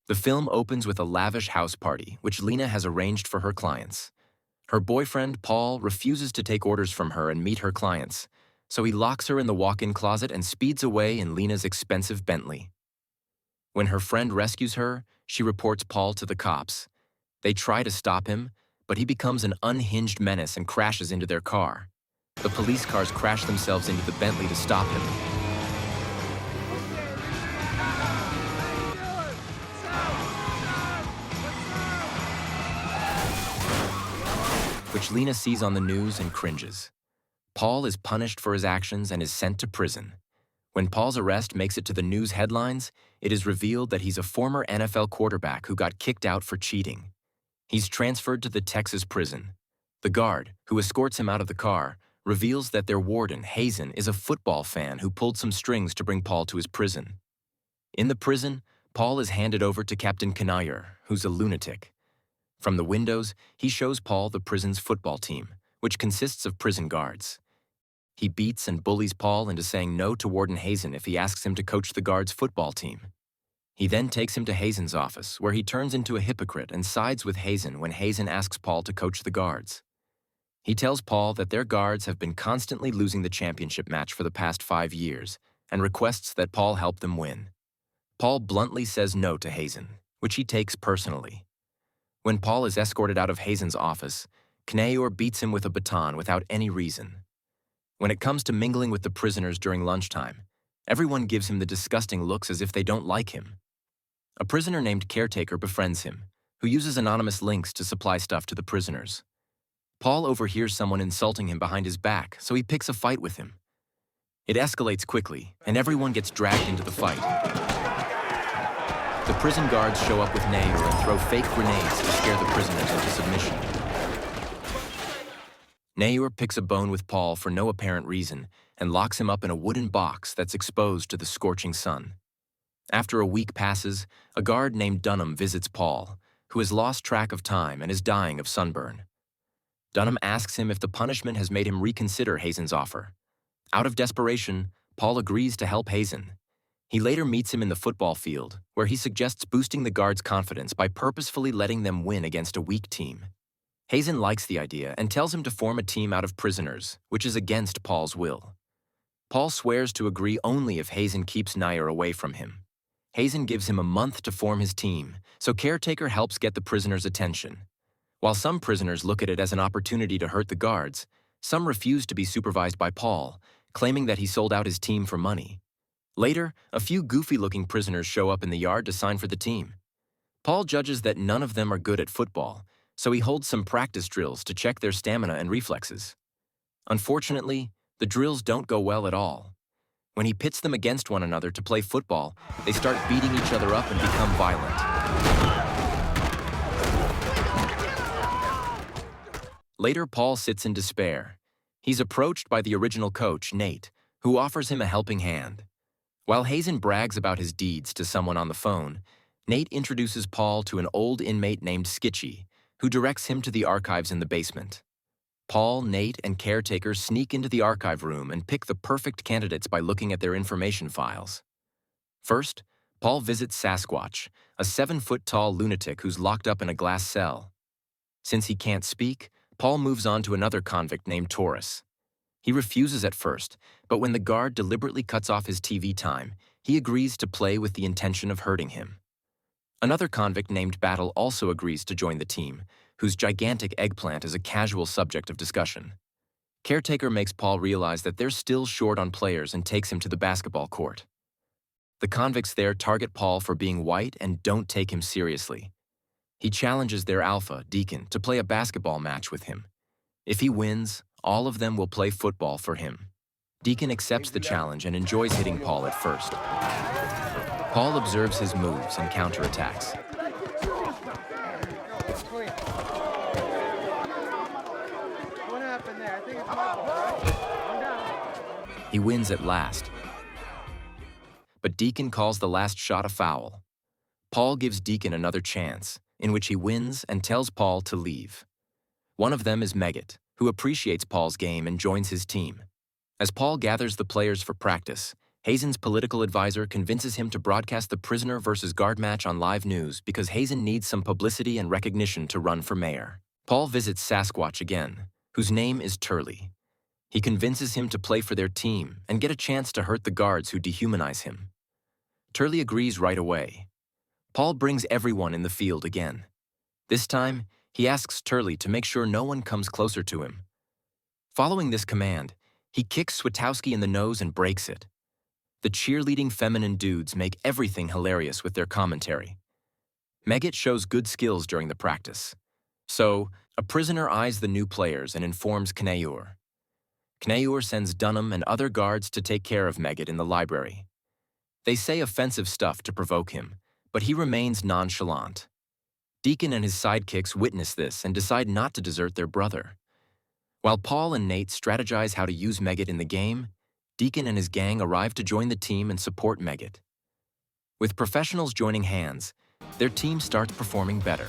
The film opens with a lavish house party, which Lena has arranged for her clients. Her boyfriend, Paul, refuses to take orders from her and meet her clients, so he locks her in the walk-in closet and speeds away in Lena's expensive Bentley. When her friend rescues her, she reports Paul to the cops. They try to stop him, but he becomes an unhinged menace and crashes into their car. The police cars crash themselves into the Bentley to stop him. Which Lena sees on the news and cringes. Paul is punished for his actions and is sent to prison. When Paul's arrest makes it to the news headlines, it is revealed that he's a former NFL quarterback who got kicked out for cheating. He's transferred to the Texas prison. The guard, who escorts him out of the car, reveals that their warden, Hazen, is a football fan who pulled some strings to bring Paul to his prison. In the prison, Paul is handed over to Captain Kanayer, who's a lunatic. From the windows, he shows Paul the prison's football team, which consists of prison guards. He beats and bullies Paul into saying no to Warden Hazen if he asks him to coach the guards' football team. He then takes him to Hazen's office, where he turns into a hypocrite and sides with Hazen when Hazen asks Paul to coach the guards. He tells Paul that their guards have been constantly losing the championship match for the past 5 years and requests that Paul help them win. Paul bluntly says no to Hazen, which he takes personally. When Paul is escorted out of Hazen's office, Knayor beats him with a baton without any reason. When it comes to mingling with the prisoners during lunchtime, everyone gives him the disgusting looks as if they don't like him. A prisoner named Caretaker befriends him, who uses anonymous links to supply stuff to the prisoners. Paul overhears someone insulting him behind his back, so he picks a fight with him. It escalates quickly, and everyone gets dragged into the fight. The prison guards show up with Knayor and throw fake grenades to scare the prisoners into submission. Knayor picks a bone with Paul for no apparent reason and locks him up in a wooden box that's exposed to the scorching sun. After a week passes, a guard named Dunham visits Paul, who has lost track of time and is dying of sunburn. Dunham asks him if the punishment has made him reconsider Hazen's offer. Out of desperation, Paul agrees to help Hazen. He later meets him in the football field, where he suggests boosting the guards' confidence by purposefully letting them win against a weak team. Hazen likes the idea and tells him to form a team out of prisoners, which is against Paul's will. Paul swears to agree only if Hazen keeps Knayor away from him. Hazen gives him a month to form his team, so Caretaker helps get the prisoners' attention. While some prisoners look at it as an opportunity to hurt the guards, some refuse to be supervised by Paul, claiming that he sold out his team for money. Later, a few goofy-looking prisoners show up in the yard to sign for the team. Paul judges that none of them are good at football, so he holds some practice drills to check their stamina and reflexes. Unfortunately, the drills don't go well at all. When he pits them against one another to play football, they start beating each other up and become violent. Later, Paul sits in despair. He's approached by the original coach, Nate, who offers him a helping hand. While Hazen brags about his deeds to someone on the phone, Nate introduces Paul to an old inmate named Skitchy, who directs him to the archives in the basement. Paul, Nate, and Caretaker sneak into the archive room and pick the perfect candidates by looking at their information files. First, Paul visits Sasquatch, a 7-foot-tall lunatic who's locked up in a glass cell. Since he can't speak, Paul moves on to another convict named Taurus. He refuses at first, but when the guard deliberately cuts off his TV time, he agrees to play with the intention of hurting him. Another convict named Battle also agrees to join the team, whose gigantic eggplant is a casual subject of discussion. Caretaker makes Paul realize that they're still short on players and takes him to the basketball court. The convicts there target Paul for being white and don't take him seriously. He challenges their alpha, Deacon, to play a basketball match with him. If he wins, all of them will play football for him. Deacon accepts the challenge and enjoys hitting Paul at first. Paul observes his moves and counterattacks. What happened there? I think it's my ball, right? I'm down. He wins at last. But Deacon calls the last shot a foul. Paul gives Deacon another chance, in which he wins and tells Paul to leave. One of them is Megat, who appreciates Paul's game and joins his team. As Paul gathers the players for practice, Hazen's political advisor convinces him to broadcast the prisoner versus guard match on live news because Hazen needs some publicity and recognition to run for mayor. Paul visits Sasquatch again, whose name is Turley. He convinces him to play for their team and get a chance to hurt the guards who dehumanize him. Turley agrees right away. Paul brings everyone in the field again. This time, he asks Turley to make sure no one comes closer to him. Following this command, he kicks Switowski in the nose and breaks it. The cheerleading feminine dudes make everything hilarious with their commentary. Megget shows good skills during the practice. So, a prisoner eyes the new players and informs Kneur. Kneur sends Dunham and other guards to take care of Megget in the library. They say offensive stuff to provoke him, but he remains nonchalant. Deacon and his sidekicks witness this and decide not to desert their brother. While Paul and Nate strategize how to use Megget in the game, Deacon and his gang arrive to join the team and support Megget. With professionals joining hands, their team starts performing better.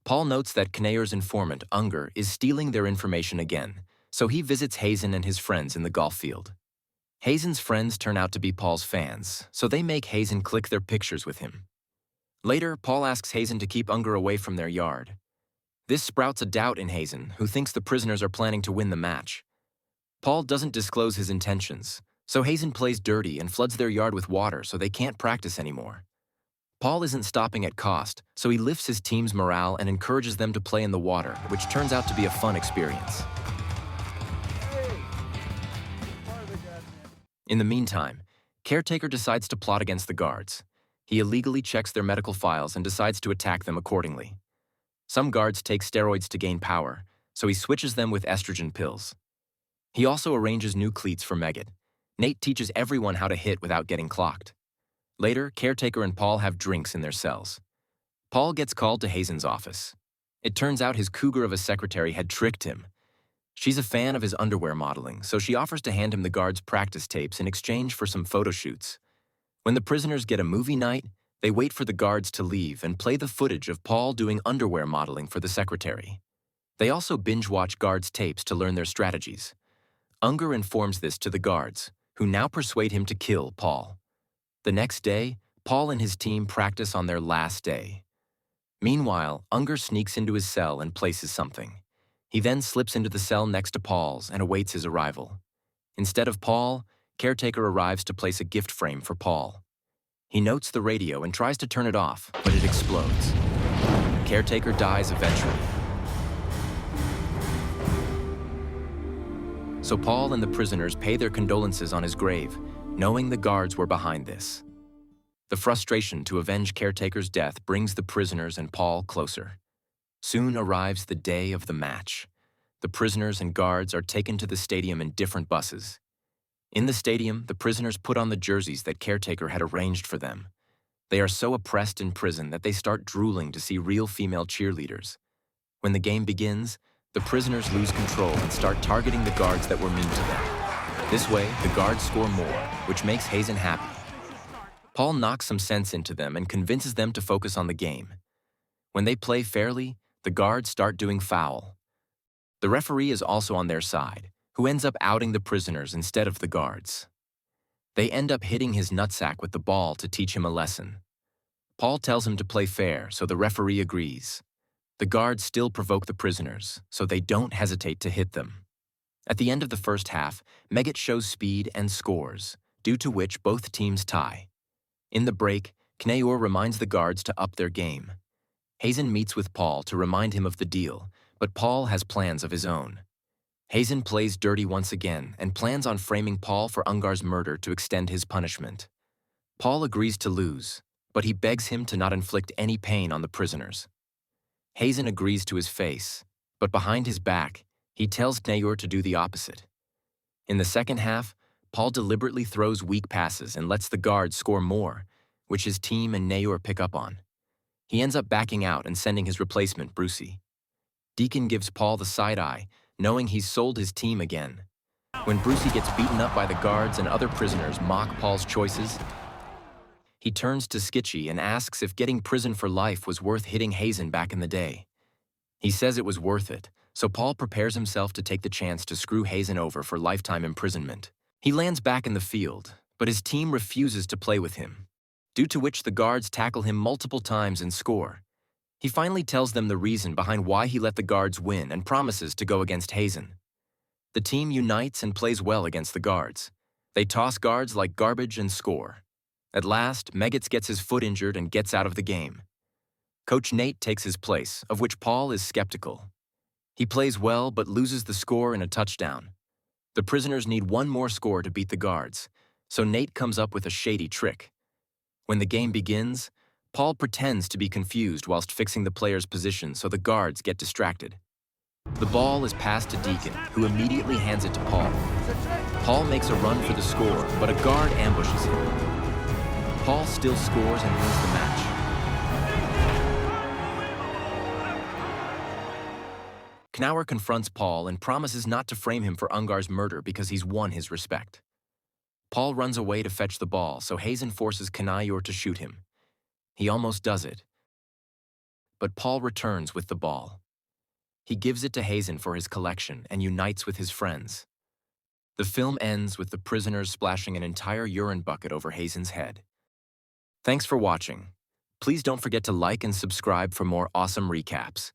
Paul notes that Kneur's informant, Unger, is stealing their information again, so he visits Hazen and his friends in the golf field. Hazen's friends turn out to be Paul's fans, so they make Hazen click their pictures with him. Later, Paul asks Hazen to keep Unger away from their yard. This sprouts a doubt in Hazen, who thinks the prisoners are planning to win the match. Paul doesn't disclose his intentions, so Hazen plays dirty and floods their yard with water so they can't practice anymore. Paul isn't stopping at cost, so he lifts his team's morale and encourages them to play in the water, which turns out to be a fun experience. In the meantime, Caretaker decides to plot against the guards. He illegally checks their medical files and decides to attack them accordingly. Some guards take steroids to gain power, so he switches them with estrogen pills. He also arranges new cleats for Megget. Nate teaches everyone how to hit without getting clocked. Later, Caretaker and Paul have drinks in their cells. Paul gets called to Hazen's office. It turns out his cougar of a secretary had tricked him. She's a fan of his underwear modeling, so she offers to hand him the guards' practice tapes in exchange for some photo shoots. When the prisoners get a movie night, they wait for the guards to leave and play the footage of Paul doing underwear modeling for the secretary. They also binge-watch guards' tapes to learn their strategies. Unger informs this to the guards, who now persuade him to kill Paul. The next day, Paul and his team practice on their last day. Meanwhile, Unger sneaks into his cell and places something. He then slips into the cell next to Paul's and awaits his arrival. Instead of Paul, Caretaker arrives to place a gift frame for Paul. He notes the radio and tries to turn it off, but it explodes. Caretaker dies eventually. So Paul and the prisoners pay their condolences on his grave, knowing the guards were behind this. The frustration to avenge Caretaker's death brings the prisoners and Paul closer. Soon arrives the day of the match. The prisoners and guards are taken to the stadium in different buses. In the stadium, the prisoners put on the jerseys that Caretaker had arranged for them. They are so oppressed in prison that they start drooling to see real female cheerleaders. When the game begins, the prisoners lose control and start targeting the guards that were mean to them. This way, the guards score more, which makes Hazen happy. Paul knocks some sense into them and convinces them to focus on the game. When they play fairly, the guards start doing foul. The referee is also on their side, who ends up outing the prisoners instead of the guards. They end up hitting his nutsack with the ball to teach him a lesson. Paul tells him to play fair, so the referee agrees. The guards still provoke the prisoners, so they don't hesitate to hit them. At the end of the first half, Megget shows speed and scores, due to which both teams tie. In the break, Kneur reminds the guards to up their game. Hazen meets with Paul to remind him of the deal, but Paul has plans of his own. Hazen plays dirty once again and plans on framing Paul for Ungar's murder to extend his punishment. Paul agrees to lose, but he begs him to not inflict any pain on the prisoners. Hazen agrees to his face, but behind his back, he tells Kneur to do the opposite. In the second half, Paul deliberately throws weak passes and lets the guards score more, which his team and Kneur pick up on. He ends up backing out and sending his replacement, Brucey. Deacon gives Paul the side-eye, knowing he's sold his team again. When Brucey gets beaten up by the guards and other prisoners mock Paul's choices, he turns to Skitchy and asks if getting prison for life was worth hitting Hazen back in the day. He says it was worth it, so Paul prepares himself to take the chance to screw Hazen over for lifetime imprisonment. He lands back in the field, but his team refuses to play with him, due to which the guards tackle him multiple times and score. He finally tells them the reason behind why he let the guards win and promises to go against Hazen. The team unites and plays well against the guards. They toss guards like garbage and score. At last, Meggetts gets his foot injured and gets out of the game. Coach Nate takes his place, of which Paul is skeptical. He plays well but loses the score in a touchdown. The prisoners need one more score to beat the guards, so Nate comes up with a shady trick. When the game begins, Paul pretends to be confused whilst fixing the players' position so the guards get distracted. The ball is passed to Deacon, who immediately hands it to Paul. Paul makes a run for the score, but a guard ambushes him. Paul still scores and wins the match. Knauer confronts Paul and promises not to frame him for Ungar's murder because he's won his respect. Paul runs away to fetch the ball, so Hazen forces Knauer to shoot him. He almost does it, but Paul returns with the ball. He gives it to Hazen for his collection and unites with his friends. The film ends with the prisoners splashing an entire urine bucket over Hazen's head. Thanks for watching. Please don't forget to like and subscribe for more awesome recaps.